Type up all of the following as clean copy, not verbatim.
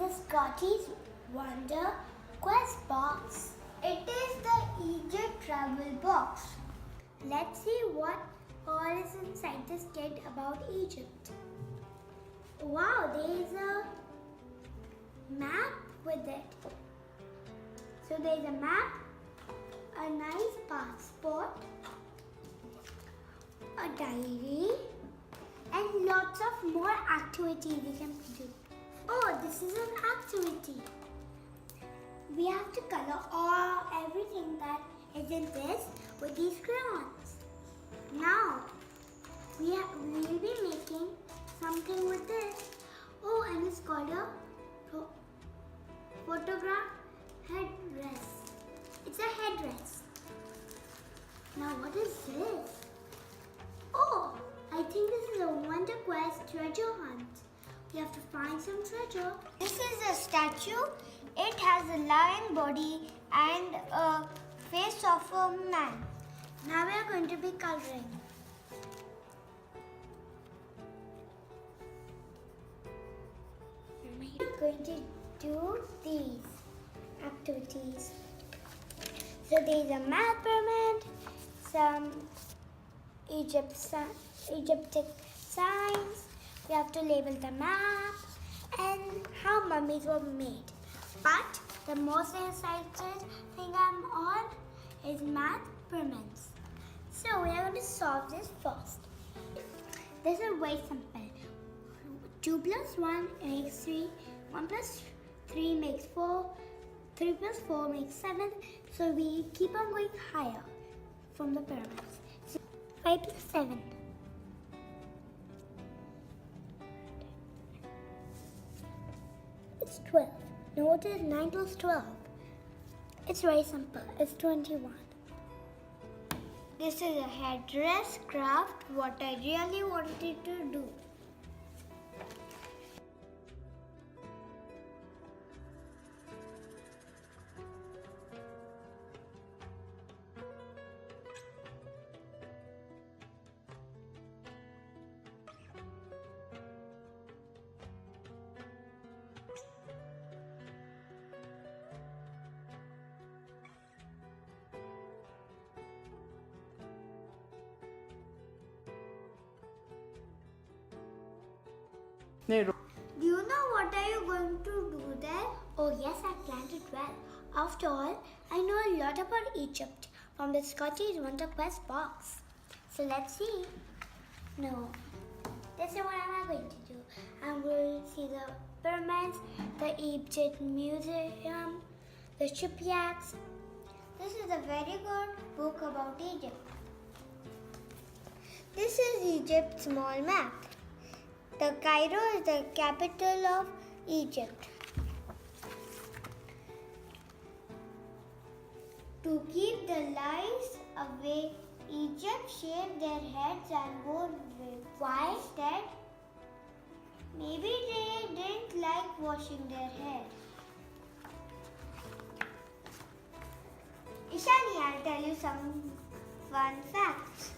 the Scotty's WanderQuest box. It is the Egypt travel box. Let's see what all is inside this kit about Egypt. Wow, there is a map with it. So there is a map, a nice passport, a diary, and lots of more activities we can do. Oh, this is an activity. We have to color everything that is in this with these crayons. Now, we will be making something with this. Oh, and it's called a photograph headdress. It's a headdress. Now, what is this? Oh, I think this is a WanderQuest treasure hunt. We have to find some treasure. This is a statue. It has a lion body and a face of a man. Now we are going to be coloring. We are going to do these activities. So there is a math pyramid, some Egyptic signs. We have to label the map and how mummies were made. But the most excited thing I'm on is math pyramids. So we are going to solve this first. This is very simple. 2 plus 1 makes 3. 1 plus 3 makes 4. 3 plus 4 makes 7. So we keep on going higher from the pyramids. So 5 plus 7. It's 12. Now what is 9 plus 12? It's very simple. It's 21. This is a headdress craft, what I really wanted to do. Do you know what are you going to do there? Oh yes, I planned it well. After all, I know a lot about Egypt from the Scotty's WanderQuest box. So let's see. No, this is what am I going to do. I'm going to see the pyramids, the Egypt Museum, the shipyards. This is a very good book about Egypt. This is Egypt's small map. The Cairo is the capital of Egypt. To keep the lice away, Egypt shaved their heads and wore wigs. Why? Instead, maybe they didn't like washing their hair. Ishani, I'll tell you some fun facts.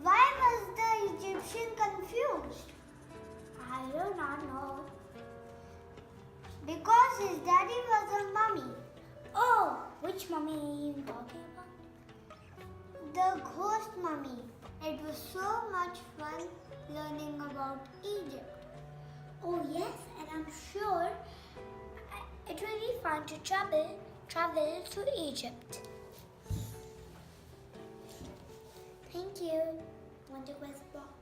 Why was the Egyptian confused? I do not know. Because his daddy was a mummy. Oh, which mummy are you talking about? The ghost mummy. It was so much fun learning about Egypt. Oh yes, and I'm sure it will be fun to travel to Egypt. Thank you. WanderQuest box.